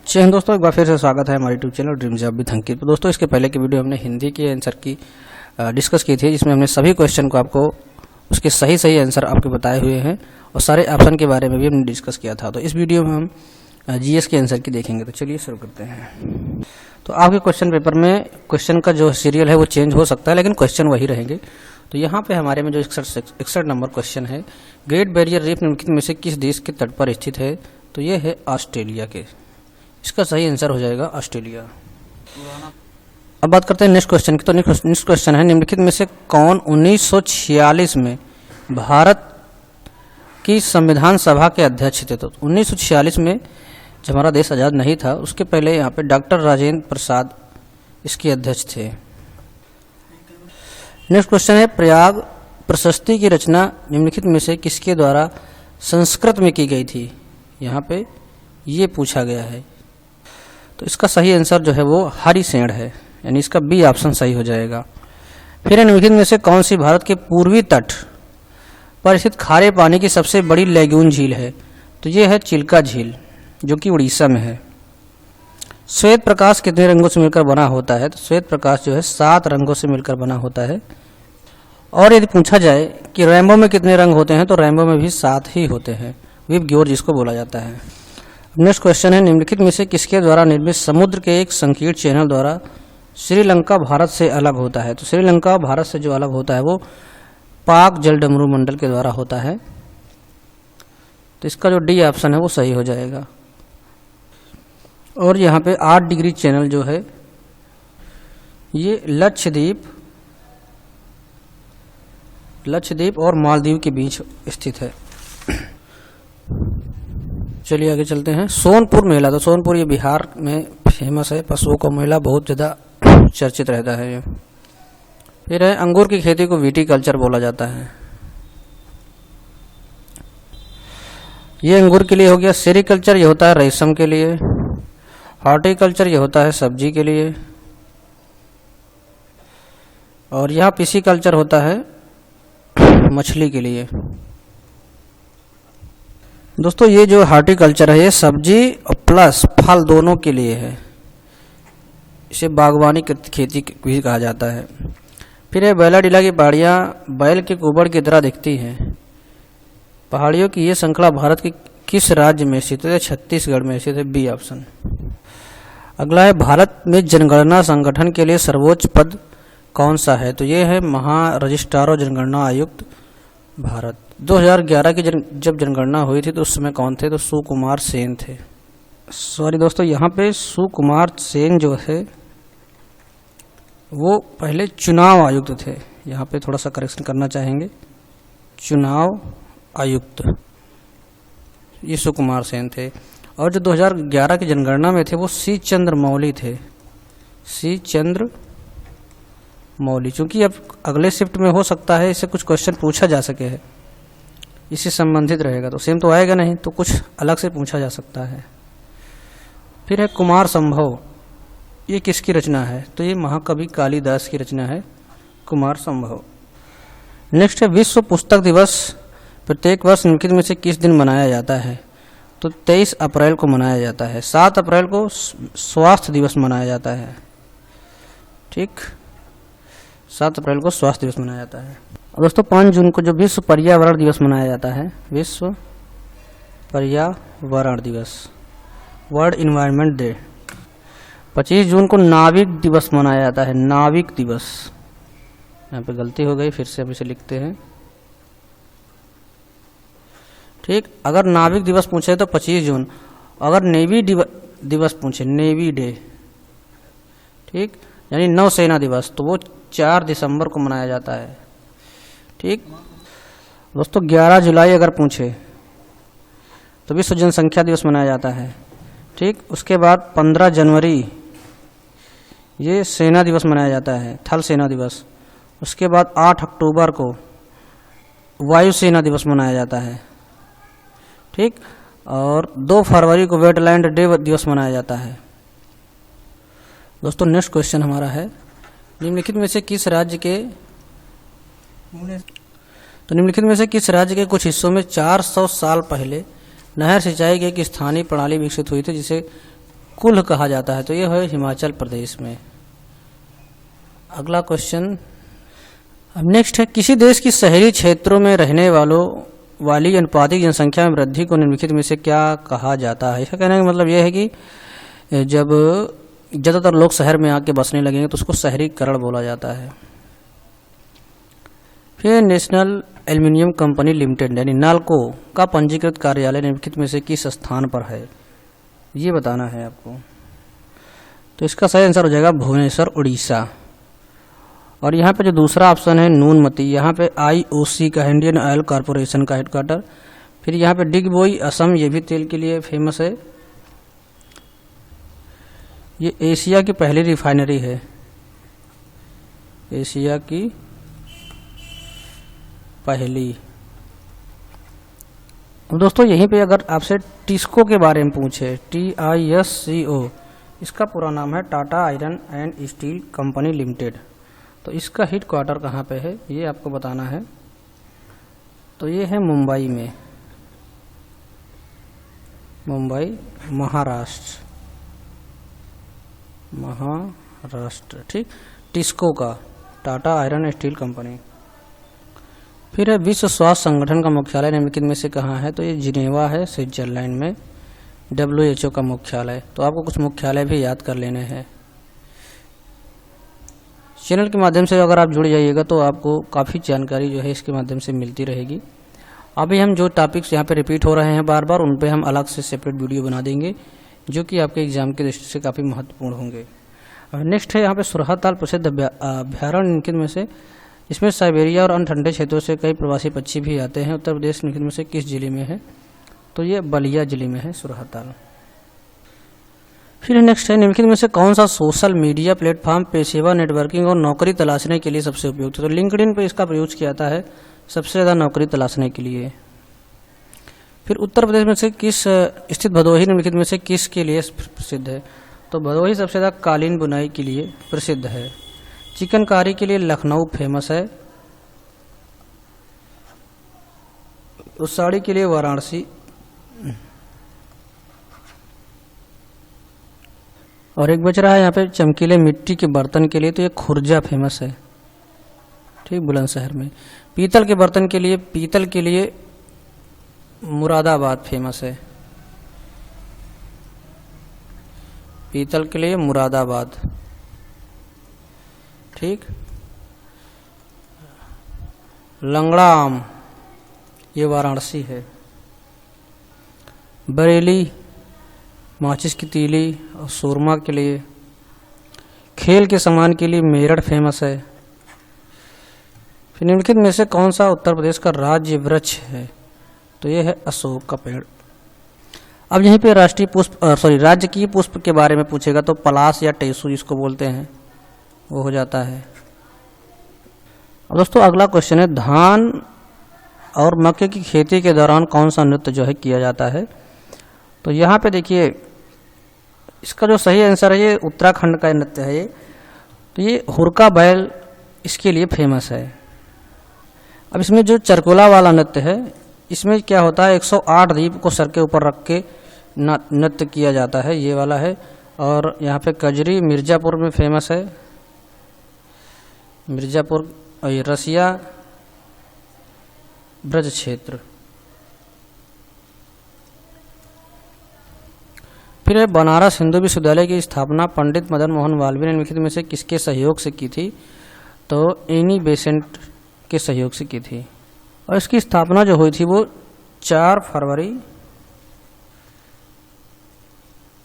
जय हिंद दोस्तों, एक बार फिर से स्वागत है हमारे YouTube channel dream job with Ankit. तो दोस्तों, इसके पहले की वीडियो हमने हिंदी के आंसर की डिस्कस की थी, जिसमें हमने सभी क्वेश्चन को आपको उसके सही आंसर आपके बताए हुए हैं और सारे ऑप्शन के बारे में भी हमने डिस्कस किया था। तो इस वीडियो में हम जीएस के आंसर की देखेंगे। तो चलिए शुरू करते हैं। तो आपके क्वेश्चन पेपर में क्वेश्चन का जो सीरियल है वो चेंज हो सकता है, लेकिन क्वेश्चन वही रहेंगे। तो यहाँ पे हमारे में जो 61 नंबर क्वेश्चन है, ग्रेट बैरियर रीफ निम्नलिखित में से किस देश के तट पर स्थित है? तो ये है ऑस्ट्रेलिया के। इसका सही आंसर हो जाएगा ऑस्ट्रेलिया। अब बात करते हैं नेक्स्ट क्वेश्चन की। तो नेक्स्ट क्वेश्चन है, निम्नलिखित में से कौन 1946 में भारत की संविधान सभा के अध्यक्ष थे? तो 1946 में जब हमारा देश आज़ाद नहीं था, उसके पहले यहाँ पे डॉक्टर राजेंद्र प्रसाद इसके अध्यक्ष थे। नेक्स्ट क्वेश्चन है, प्रयाग प्रशस्ति की रचना निम्नलिखित में से किसके द्वारा संस्कृत में की गई थी? यहाँ पे ये पूछा गया है। तो इसका सही आंसर जो है वो हरिसेन है, यानी इसका बी ऑप्शन सही हो जाएगा। फिर निम्नलिखित में से कौन सी भारत के पूर्वी तट पर स्थित खारे पानी की सबसे बड़ी लैगून झील है? तो ये है चिल्का झील, जो कि उड़ीसा में है। श्वेत प्रकाश कितने रंगों से मिलकर बना होता है? तो श्वेत प्रकाश जो है 7 रंगों से मिलकर बना होता है। और यदि पूछा जाए कि रेनबो में कितने रंग होते हैं, तो रेनबो में भी 7 ही होते हैं। विव ग्योर जिसको बोला जाता है। नेक्स्ट क्वेश्चन है, निम्नलिखित में से किसके द्वारा निर्मित समुद्र के एक संकीर्ण चैनल द्वारा श्रीलंका भारत से अलग होता है? तो श्रीलंका भारत से जो अलग होता है वो पाक जलडमरू मंडल के द्वारा होता है। तो इसका जो डी ऑप्शन है वो सही हो जाएगा। और यहाँ पे 8 डिग्री चैनल जो है ये लक्षद्वीप और मालदीव के बीच स्थित है। चलिए आगे चलते हैं। सोनपुर मेला, तो सोनपुर ये बिहार में फेमस है, पशुओं का मेला बहुत ज़्यादा चर्चित रहता है ये। फिर है, अंगूर की खेती को विटीकल्चर बोला जाता है। ये अंगूर के लिए हो गया। सेरीकल्चर ये होता है रेशम के लिए। हॉर्टिकल्चर ये होता है सब्जी के लिए। और यहाँ पिसीकल्चर होता है मछली के लिए। दोस्तों, ये जो हॉर्टिकल्चर है ये सब्जी प्लस फल दोनों के लिए है। इसे बागवानी खेती भी कहा जाता है। फिर है, बैलाडीला की पहाड़ियाँ बैल के कुबड़ की तरह दिखती हैं। पहाड़ियों की ये श्रृंखला भारत के किस राज्य में स्थित है? छत्तीसगढ़ में स्थित है, बी ऑप्शन। अगला है, भारत में जनगणना संगठन के लिए सर्वोच्च पद कौन सा है? तो ये है महा रजिस्ट्रार और जनगणना आयुक्त भारत। 2011 की जब जनगणना हुई थी तो उस समय कौन थे? तो सुकुमार सेन थे। सॉरी दोस्तों, यहाँ पे सुकुमार सेन जो है वो पहले चुनाव आयुक्त थे। यहाँ पे थोड़ा सा करेक्शन करना चाहेंगे। चुनाव आयुक्त ये सुकुमार सेन थे। और जो 2011 की जनगणना में थे वो सी चंद्रमौली थे। सी चंद्रमौली, चूंकि अब अगले शिफ्ट में हो सकता है इससे कुछ क्वेश्चन पूछा जा सके है, इससे संबंधित रहेगा। तो सेम तो आएगा नहीं, तो कुछ अलग से पूछा जा सकता है। फिर है, कुमार संभव, ये किसकी रचना है? तो ये महाकवि कालिदास की रचना है, कुमार संभव। नेक्स्ट है, विश्व पुस्तक दिवस प्रत्येक वर्ष निम्नलिखित में से किस दिन मनाया जाता है? तो 23 अप्रैल को मनाया जाता है। 7 अप्रैल को स्वास्थ्य दिवस मनाया जाता है। ठीक, 7 अप्रैल को स्वास्थ्य दिवस मनाया जाता है। और दोस्तों, 5 जून को जो विश्व पर्यावरण दिवस मनाया जाता है, विश्व पर्यावरण दिवस, वर्ल्ड इन्वायरमेंट डे। 25 जून को नाविक दिवस मनाया जाता है, नाविक दिवस। यहाँ पे गलती हो गई, फिर से अब इसे लिखते हैं। ठीक, अगर नाविक दिवस पूछे तो 25 जून। अगर नेवी दिवस पूछे, नेवी डे, ठीक, यानी नौसेना दिवस, तो वो 4 दिसंबर को मनाया जाता है। ठीक दोस्तों, 11 जुलाई अगर पूछे तो विश्व जनसंख्या दिवस मनाया जाता है। ठीक, उसके बाद 15 जनवरी ये सेना दिवस मनाया जाता है, थल सेना दिवस। उसके बाद 8 अक्टूबर को वायुसेना दिवस मनाया जाता है। ठीक, और 2 फरवरी को वेटलैंड डे दिवस मनाया जाता है। दोस्तों, नेक्स्ट क्वेश्चन हमारा है, निम्नलिखित में से किस राज्य के कुछ हिस्सों में 400 साल पहले नहर सिंचाई की एक स्थानीय प्रणाली विकसित हुई थी, जिसे कुल्ह कहा जाता है? तो ये है हिमाचल प्रदेश में। अगला क्वेश्चन अब नेक्स्ट है, किसी देश की शहरी क्षेत्रों में रहने वाली अनुपातिक जनसंख्या में वृद्धि को निम्नलिखित में से क्या कहा जाता है? इसका कहने का मतलब यह है कि जब ज़्यादातर लोग शहर में आके बसने लगेंगे तो उसको शहरीकरण बोला जाता है। फिर नेशनल एल्युमिनियम कंपनी लिमिटेड यानी नाल्को का पंजीकृत कार्यालय निम्नलिखित में से किस स्थान पर है? ये बताना है आपको। तो इसका सही आंसर हो जाएगा भुवनेश्वर, उड़ीसा। और यहाँ पे जो दूसरा ऑप्शन है नूनमती, यहाँ पे IOC का इंडियन ऑयल कॉरपोरेशन का हेडक्वार्टर। फिर यहाँ पे डिगबोई, असम, ये भी तेल के लिए फेमस है। ये एशिया की पहली रिफाइनरी है, एशिया की पहली। अब दोस्तों यहीं पे अगर आपसे टिस्को के बारे में पूछे, TISCO, इसका पूरा नाम है Tata iron and steel company limited. तो इसका हेड क्वार्टर कहाँ पे है ये आपको बताना है। तो ये है मुंबई में, मुंबई महाराष्ट्र, ठीक। टिस्को का Tata iron and steel company. फिर है विश्व स्वास्थ्य संगठन का मुख्यालय निम्नलिखित में से कहाँ है? तो ये जिनेवा है, स्विट्जरलैंड में। WHO का मुख्यालय। तो आपको कुछ मुख्यालय भी याद कर लेने हैं। चैनल के माध्यम से अगर आप जुड़ जाइएगा तो आपको काफ़ी जानकारी जो है इसके माध्यम से मिलती रहेगी। अभी हम जो टॉपिक्स यहाँ पे रिपीट हो रहे हैं बार बार, उन पे हम अलग से सेपरेट वीडियो बना देंगे जो कि आपके एग्जाम की दृष्टि से काफ़ी महत्वपूर्ण होंगे। नेक्स्ट है यहाँ पे सुरहाताल प्रसिद्ध अभ्यारण्य निम्नलिखित में से, इसमें साइबेरिया और अन्य ठंडे क्षेत्रों से कई प्रवासी पक्षी भी आते हैं। उत्तर प्रदेश निम्नलिखित में से किस जिले में है? तो ये बलिया जिले में है सुरहाताल। फिर नेक्स्ट है निम्नलिखित में से कौन सा सोशल मीडिया प्लेटफॉर्म पेशेवर नेटवर्किंग और नौकरी तलाशने के लिए सबसे उपयुक्त है? तो लिंक्डइन पे इसका प्रयोग किया जाता है सबसे ज़्यादा नौकरी तलाशने के लिए। फिर उत्तर प्रदेश में से किस स्थित भदोही निम्नलिखित में से किस के लिए प्रसिद्ध है? तो भदोही सबसे ज़्यादा कालीन बुनाई के लिए प्रसिद्ध है। चिकनकारी के लिए लखनऊ फेमस है। उस साड़ी के लिए वाराणसी। और एक बच रहा है यहाँ पे चमकीले मिट्टी के बर्तन के लिए, तो ये खुर्जा फेमस है, ठीक, बुलंदशहर में। पीतल के बर्तन के लिए मुरादाबाद फेमस है, पीतल के लिए मुरादाबाद, ठीक। लंगड़ा आम ये वाराणसी है। बरेली माचिस की तीली और सुरमा के लिए। खेल के सामान के लिए मेरठ फेमस है। फिर निम्नलिखित में से कौन सा उत्तर प्रदेश का राज्य वृक्ष है? तो ये है अशोक का पेड़। अब यहीं पे राज्य की पुष्प के बारे में पूछेगा तो पलाश या टेसू जिसको बोलते हैं वो हो जाता है। अब दोस्तों अगला क्वेश्चन है, धान और मक्के की खेती के दौरान कौन सा नृत्य जो है किया जाता है? तो यहाँ पे देखिए इसका जो सही आंसर है ये उत्तराखंड का नृत्य है ये। तो ये हुरका बैल इसके लिए फेमस है। अब इसमें जो चरकोला वाला नृत्य है इसमें क्या होता है, 108 दीप को सर के ऊपर रख के नृत्य किया जाता है, ये वाला है। और यहाँ पे कजरी मिर्ज़ापुर में फेमस है, मिर्ज़ापुर रसिया ब्रज क्षेत्र। फिर है बनारस हिंदू विश्वविद्यालय की स्थापना पंडित मदन मोहन मालवीय ने निम्नलिखित में से किसके सहयोग से की थी? तो एनी बेसेंट के सहयोग से की थी। और इसकी स्थापना जो हुई थी वो 4 फरवरी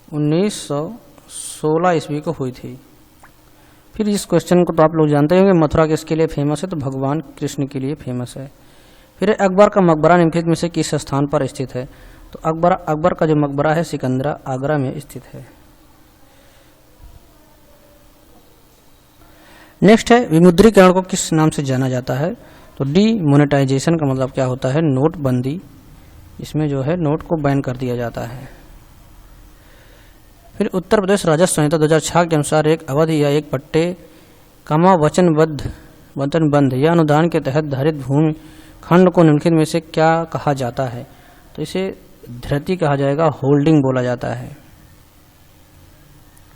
1916 ईस्वी को हुई थी। फिर इस क्वेश्चन को तो आप लोग जानते होंगे, मथुरा किसके लिए फेमस है? तो भगवान कृष्ण के लिए फेमस है। फिर अकबर का मकबरा निम्नलिखित में से किस स्थान पर स्थित है? तो अकबर का जो मकबरा है सिकंदरा आगरा में स्थित है। नेक्स्ट है विमुद्रीकरण को किस नाम से जाना जाता है? तो डीमोनेटाइजेशन का मतलब क्या होता है? नोटबंदी। इसमें जो है नोट को बैन कर दिया जाता है। फिर उत्तर प्रदेश राजस्व संहिता 2006 के अनुसार एक अवधि या एक पट्टे वचनबंध या अनुदान के तहत धारित भूमि खंड को निम्नलिखित में से क्या कहा जाता है? तो इसे धृति कहा जाएगा, होल्डिंग बोला जाता है।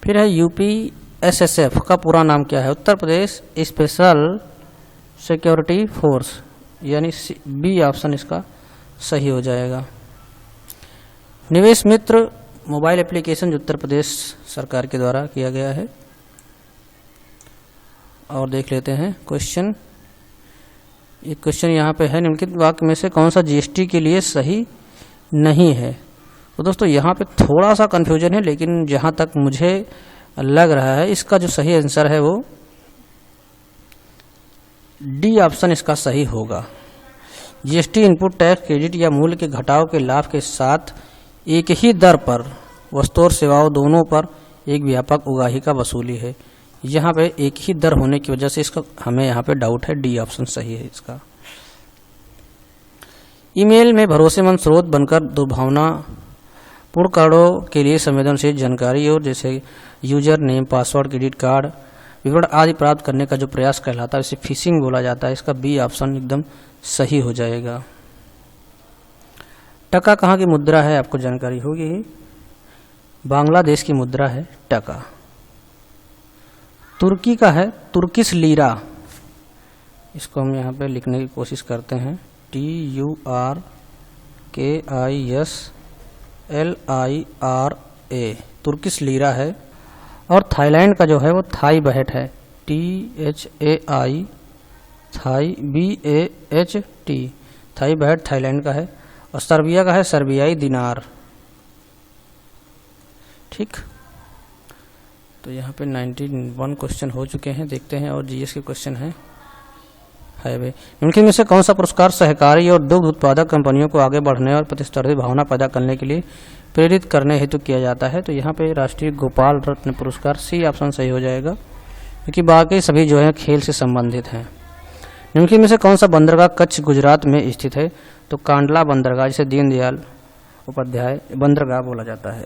फिर है UPSSF का पूरा नाम क्या है? Uttar Pradesh special security force, यानी बी ऑप्शन इसका सही हो जाएगा। निवेश मित्र मोबाइल एप्लीकेशन जो उत्तर प्रदेश सरकार के द्वारा किया गया है। और देख लेते हैं क्वेश्चन। एक क्वेश्चन यहाँ पे है, निम्नलिखित वाक्य में से कौन सा GST के लिए सही नहीं है? तो दोस्तों यहाँ पे थोड़ा सा कन्फ्यूजन है, लेकिन जहाँ तक मुझे लग रहा है इसका जो सही आंसर है वो डी ऑप्शन इसका सही होगा। GST इनपुट टैक्स क्रेडिट या मूल्य के घटाव के लाभ के साथ एक ही दर पर वस्तु और सेवाओं दोनों पर एक व्यापक उगाही का वसूली है। यहाँ पे एक ही दर होने की वजह से इसका हमें यहाँ पे डाउट है, डी ऑप्शन सही है इसका। ईमेल में भरोसेमंद स्रोत बनकर दुर्भावनापूर्ण कार्डों के लिए संवेदनशील जानकारी और जैसे user name, password, credit card विवरण आदि प्राप्त करने का जो प्रयास कहलाता है इसे फिशिंग बोला जाता है। इसका बी ऑप्शन एकदम सही हो जाएगा। टका कहाँ की मुद्रा है आपको जानकारी होगी, बांग्लादेश की मुद्रा है टका। तुर्की का है तुर्किश लीरा, इसको हम यहाँ पे लिखने की कोशिश करते हैं, TURKISLIRA, तुर्किश लीरा है। और थाईलैंड का जो है वो थाई बहट है, THAI, Thai BAHT, Thai baht Thailand का है। और सर्बिया का है सर्बियाई दिनार। ठीक, तो यहाँ पे 91 क्वेश्चन हो चुके हैं। देखते हैं और GS के क्वेश्चन हैं। हाईवे इनके में से कौन सा पुरस्कार सहकारी और दुग्ध उत्पादक कंपनियों को आगे बढ़ने और प्रतिस्पर्धी भावना पैदा करने के लिए प्रेरित करने हेतु किया जाता है? तो यहाँ पे राष्ट्रीय गोपाल रत्न पुरस्कार, सी ऑप्शन सही हो जाएगा, क्योंकि बाकी सभी जो है खेल से संबंधित हैं। निम्नलिखित में से कौन सा बंदरगाह कच्छ गुजरात में स्थित है? तो कांडला बंदरगाह, जिसे दीनदयाल उपाध्याय बंदरगाह बोला जाता है।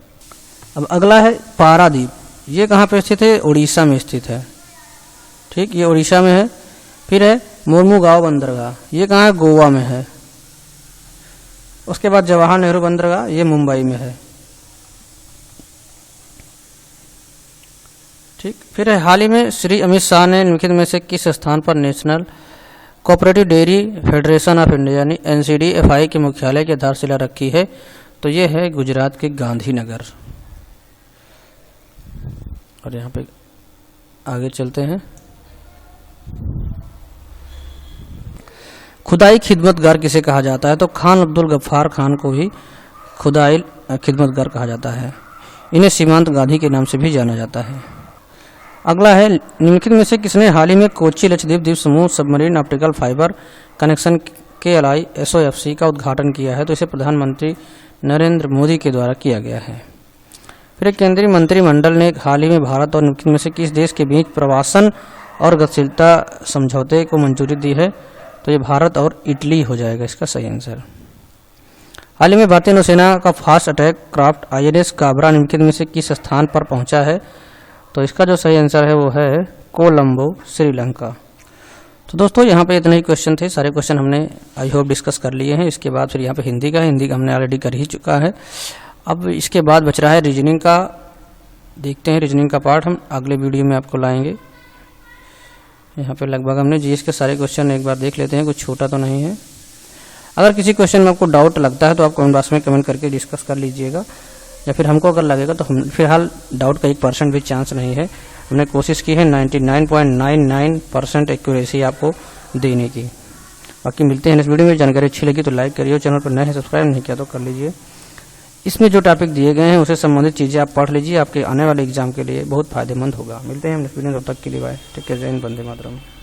अब अगला है पारादीप, ये कहाँ पे स्थित है? उड़ीसा में स्थित है। ठीक, ये उड़ीसा में है। फिर है मुर्मुगांव बंदरगाह, ये कहाँ है? गोवा में है। उसके बाद जवाहर नेहरू बंदरगाह, ये मुंबई में है। ठीक, फिर है हाल ही में श्री अमित शाह ने निम्नलिखित में से किस स्थान पर national cooperative dairy federation of India यानी NCDFI के मुख्यालय की आधारशिला रखी है? तो ये है गुजरात के गांधीनगर। और यहाँ पे आगे चलते हैं। खुदाई खिदमतगार किसे कहा जाता है? तो खान अब्दुल गफ्फार खान को भी खुदाई खिदमतगार कहा जाता है। इन्हें सीमांत गांधी के नाम से भी जाना जाता है। अगला है, निम्नलिखित में से किसने हाल ही में कोच्चि लक्षद्वीप द्वीप समूह submarine optical fibre connection KLI SOFC का उद्घाटन किया है? तो इसे प्रधानमंत्री नरेंद्र मोदी के द्वारा किया गया है। फिर केंद्रीय मंत्रिमंडल ने हाल ही में भारत और निम्नलिखित में से किस देश के बीच प्रवासन और गतिशीलता समझौते को मंजूरी दी है? तो ये भारत और इटली हो जाएगा इसका सही आंसर। हाल ही में भारतीय नौसेना का fast attack craft INS Kabra निम्नलिखित में से किस स्थान पर पहुंचा है? तो इसका जो सही आंसर है वो है कोलंबो, श्रीलंका। तो दोस्तों यहाँ पे इतने ही क्वेश्चन थे, सारे क्वेश्चन हमने आई होप डिस्कस कर लिए हैं। इसके बाद फिर यहाँ पे हिंदी का हमने ऑलरेडी कर ही चुका है। अब इसके बाद बच रहा है रीजनिंग का। देखते हैं रीजनिंग का पार्ट हम अगले वीडियो में आपको लाएंगे। यहाँ पे लगभग हमने GS के सारे क्वेश्चन एक बार देख लेते हैं, कुछ छोटा तो नहीं है। अगर किसी क्वेश्चन में आपको डाउट लगता है तो आप कमेंट बॉक्स में कमेंट करके डिस्कस कर लीजिएगा, या फिर हमको अगर लगेगा तो हम फिलहाल डाउट का 1% भी चांस नहीं है। हमने कोशिश की है 99.99% एक्यूरेसी आपको देने की। बाकी मिलते हैं नेक्स्ट वीडियो में। जानकारी अच्छी लगी तो लाइक करिए, चैनल पर नए हैं सब्सक्राइब नहीं किया तो कर लीजिए। इसमें जो टॉपिक दिए गए हैं उससे संबंधित चीज़ें आप पढ़ लीजिए, आपके आने वाले एग्जाम के लिए बहुत फायदेमंद होगा। मिलते हैं नेक्स्ट वीडियो में, तब तक के लिए बाय, टेक केयर, जय हिंद, वंदे मातरम।